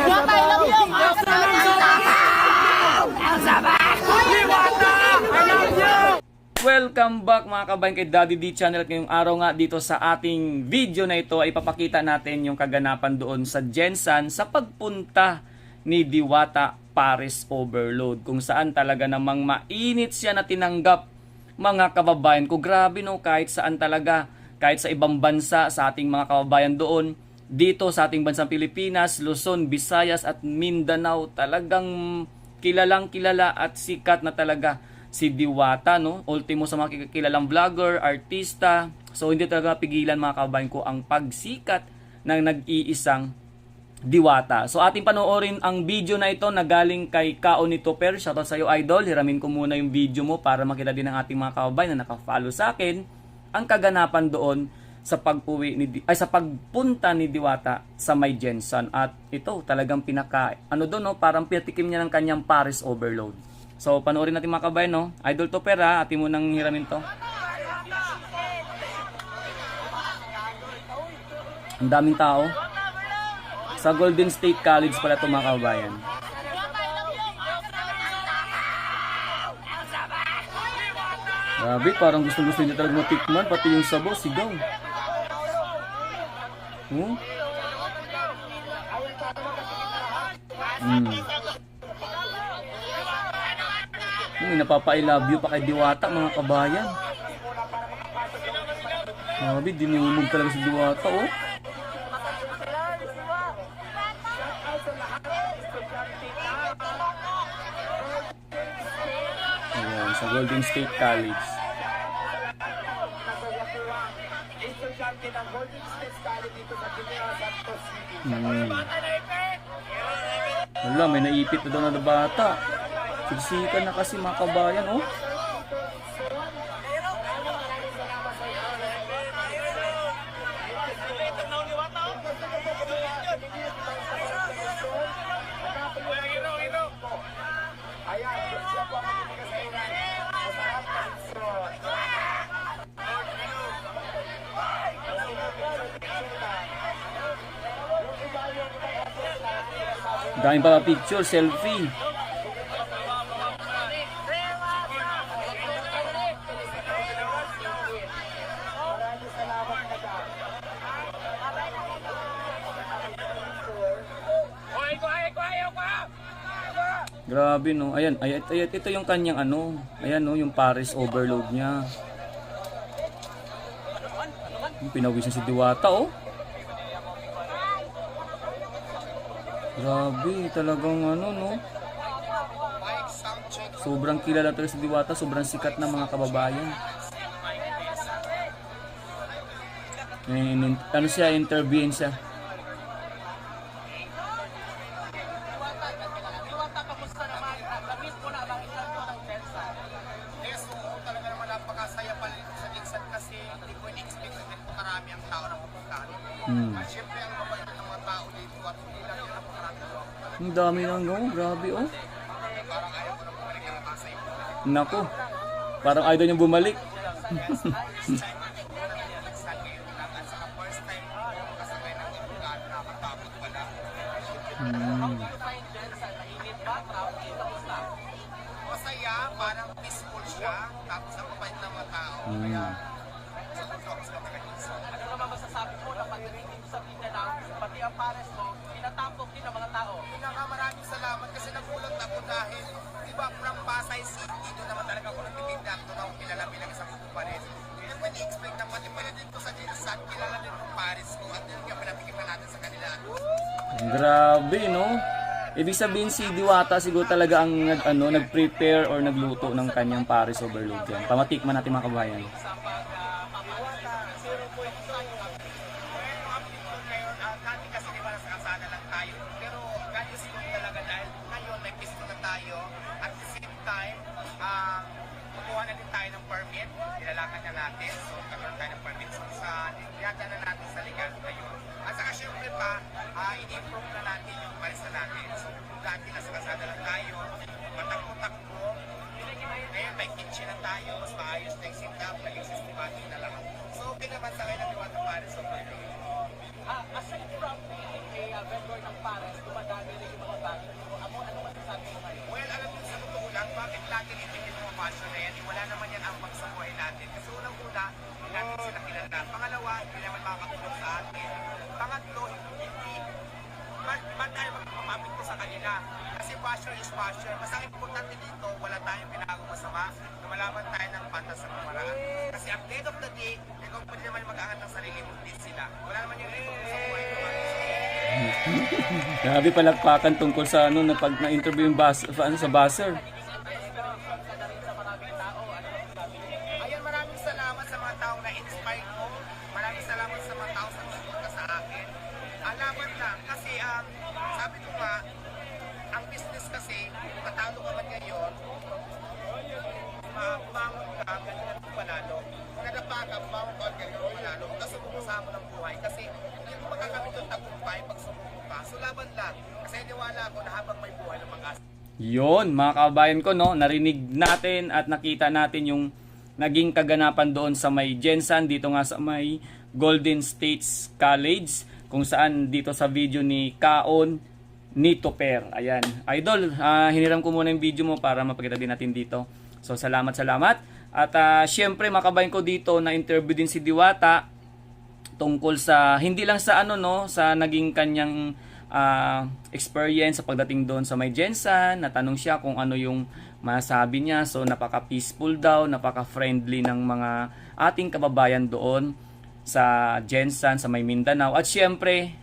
Diwata, I love you! Welcome back mga kabayan kay Daddy D Channel. At ngayong araw nga dito sa ating video na ito ay ipapakita natin yung kaganapan doon sa Gensan sa pagpunta ni Diwata Paris Overload, kung saan talaga namang mainit siya na tinanggap mga kababayan ko. Grabe no, kahit saan talaga, kahit sa ibang bansa, sa ating mga kababayan doon, dito sa ating bansang Pilipinas, Luzon, Visayas at Mindanao, talagang kilalang kilala at sikat na talaga si Diwata, no? Ultimo sa mga kilalang vlogger, artista. So hindi talaga pigilan mga kababayan ko ang pagsikat ng nag-iisang Diwata. So ating panoorin ang video na ito na galing kay Kao ni Topper. Shoutout sa iyo, idol. Hiramin ko muna yung video mo para makita din ng ating mga kababayan na naka-follow sa akin ang kaganapan doon sa sa pagpunta ni Diwata sa May Gensan. At ito talagang doon, no, parang pinatikim niya ng kanyang Paris Overload. So panoorin natin mga kabayan, no. Idol Topper, atin mo nang hiramin to. Ang daming tao. Sa Golden State College pala ito mga kabayan. Grabe, parang gusto niya talaga matikman, pati yung sabaw, sigaw. May napapa-I love you pa kay Diwata mga kabayan. Grabe, dinumog talaga si Diwata, oh. Ayan, sa Golden State College. Wala, may naipit na daw na bata. Siksikan na kasi mga kabayan, oh. Daming pa picture, selfie. Grabe no. Ayan, ito yung kanyang ayan no, yung Paris Overload niya. Pinawis na si Diwata, oh. Grabe, talagang no. Sobrang kilala talaga si Diwata, sobrang sikat na mga kababayan. Interviewin siya. Ang dami ng grabe, oh. Nako, parang ayaw niyang bumalik. Masaya, parang peaceful siya, tapos ang mabait ng mga tao. Ano naman masasabi mo na pagdating dito sa Mindanao, pati ang Pares mo, pinatapok din ang mga tao? Maraming salamat kasi nagulat ako dahil, di ba, from Pasay City, doon naman talaga ako nagtitinda, doon ako kilala bilang isang Pares. Kaya pwede explain na pati pala dito sa Gensan, kilala din ng Pares ko, at yun kaya pinapikin na natin sa kanila. Grabe, no? Ibig sabihin si Diwata siguro talaga ang nag-prepare or nagluto ng kanyang Paris Overload yan. Pamatikman natin mga kabayan. Kukuha na din tayo ng permit, nilalakan na natin, so nagkaroon tayo ng permit sa yata na natin sa legal ngayon. At saka syempre pa, i-improve na natin yung parisa natin. So dati nasa kasada lang tayo, matakbo-takbo, ngayon may kitchen na tayo, mas maayos na yung setup, naging systematic na lahat. So okay naman sa kayo ng Diwata Paris Overload. Aside from being a vendor ng Paris, dumadami basher na yan, wala naman yan ang sa buhay natin. Kasi unang-una, hindi natin sila kilala. Pangalawa, hindi naman makakatulong sa atin. Pangatlo, hindi man tayo magpapapit ko sa kanila. Kasi basher is basher. Mas ang importante dito, wala tayong ginagawang masama na malaman tayo ng patas sa pamaraan. Kasi at the end of the day, ikaw pwede naman mag-aangat ng sarili mo din sila. Wala naman yung ito sa buhay ko. Grabe palakpakan tungkol sa ano na pag na-interview yung sa buzzer. Ayun, maraming salamat sa mga taong na-inspire ko. Maraming salamat sa mga taong nagsuporta sa akin. Alaman lang, kasi sabi ko nga, ang business kasi, kung katalo ka man ngayon, bumangon ka, ganyan at panalo. Kung nadapa ka, bumangon ka, ganyan at panalo. Huwag ka sumukusa mo ng buhay kasi hindi mo makakamit yung tagumpay pag sumuko ka. So laban lang, kasi niwala ko na habang may buhay ng mag-asa. Yon, mga kabayan ko, no, narinig natin at nakita natin yung naging kaganapan doon sa may Gensan, dito nga sa may Golden States College, kung saan dito sa video ni Kaon Nitoper. Ayan, idol, hiniram ko muna yung video mo para mapakita din natin dito. So salamat. At syempre mga kabayan ko, dito na interview din si Diwata tungkol sa hindi lang sa ano, no, sa naging kanyang experience sa pagdating doon sa may Gensan. Natanong siya kung ano yung masabi niya. So napaka-peaceful daw, napaka-friendly ng mga ating kababayan doon sa Gensan, sa may Mindanao. At syempre,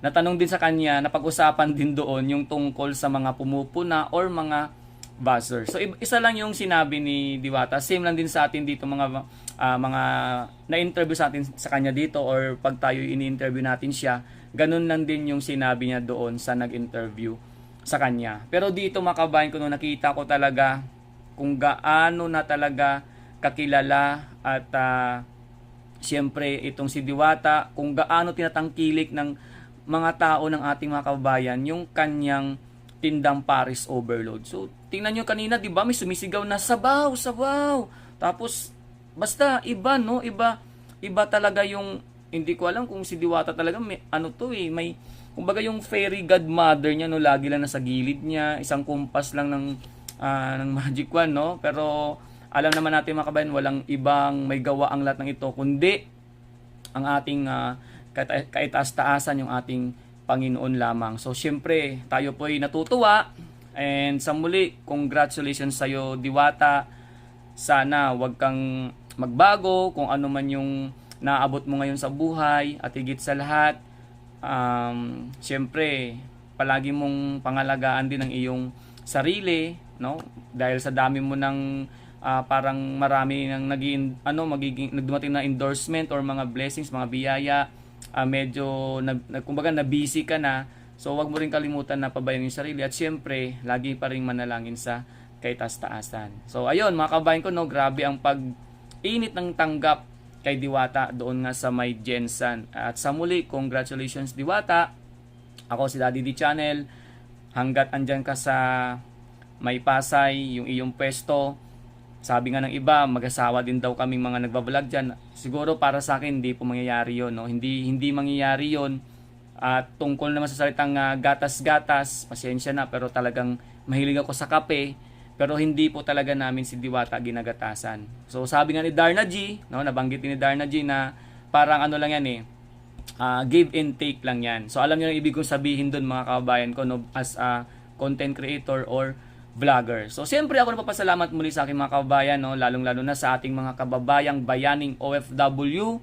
natanong din sa kanya, napag-usapan din doon yung tungkol sa mga pumupuna or mga buzzer. So isa lang yung sinabi ni Diwata, same lang din sa atin dito mga na-interview sa atin sa kanya dito, or pag tayo ini-interview natin siya, ganun lang din yung sinabi niya doon sa nag-interview sa kanya. Pero dito mga kabayan ko, nung nakita ko talaga kung gaano na talaga kakilala at siyempre itong si Diwata, kung gaano tinatangkilik ng mga tao ng ating mga kababayan yung kanyang tindang Paris Overload. So tingnan nyo kanina, di ba, may sumisigaw na sabaw. Tapos basta iba, no, iba talaga yung, hindi ko alam kung si Diwata talaga may ano to may kumbaga yung fairy godmother niya, no, lagi lang nasa gilid niya, isang kumpas lang ng magic wand, no. Pero alam naman natin mga kabayan, walang ibang may gawa ang lahat ng ito kundi ang ating kaitaas-taasan, yung ating Panginoon lamang. So syempre tayo po ay natutuwa, and sa muli, congratulations sa iyo Diwata. Sana wag kang magbago kung ano man yung naabot mo ngayon sa buhay, at higit sa lahat, syempre palagi mong pangalagaan din ang iyong sarili, no, dahil sa dami mo ng parang marami nang magiging nagdumating na endorsement or mga blessings, mga biyaya, medyo kumbaga na busy ka na. So wag mo rin kalimutan na pabayan yung sarili, at syempre lagi pa rin manalangin sa kaitaas-taasan. So ayun mga kabayan ko, no, grabe ang pag-init ng tanggap kay Diwata doon nga sa may Gensan. At sa muli, congratulations Diwata. Ako si Daddy D Channel. Hanggat andyan ka sa may Pasay, yung iyong pwesto, sabi nga ng iba, mag-asawa din daw kaming mga nagbablog dyan. Siguro para sa akin, hindi po mangyayari yun, no? Hindi mangyayari yun. At tungkol naman sa salitang gatas-gatas, pasensya na, pero talagang mahilig ako sa kape. Pero hindi po talaga namin si Diwata ginagatasan. So sabi nga ni Darna G, no, nabanggit ni Darna G na parang ano lang yan give and take lang yan. So alam niyo ang ibig kong sabihin doon mga kababayan ko, no, as a content creator or vlogger. So siyempre ako napapasalamat muli sa aking mga kababayan, no, lalong-lalo na sa ating mga kababayang bayaning OFW,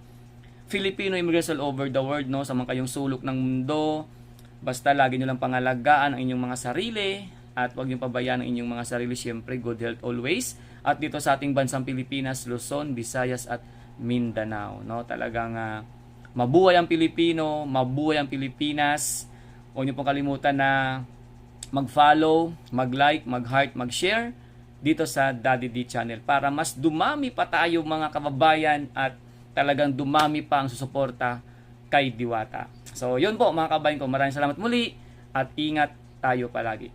Filipino immigrants all over the world, no, sa mga kayong sulok ng mundo. Basta lagi nyo lang pangalagaan ang inyong mga sarili, at huwag nyo pabayaan ang inyong mga sarili. Siyempre, good health always. At dito sa ating bansang Pilipinas, Luzon, Visayas at Mindanao, no, talagang mabuhay ang Pilipino, mabuhay ang Pilipinas. Huwag nyo pong kalimutan na mag-follow, mag-like, mag-heart, mag-share dito sa Daddy D Channel para mas dumami pa tayo mga kababayan, at talagang dumami pa ang susuporta kay Diwata. So yun po mga kababayan ko, maraming salamat muli, at ingat tayo palagi.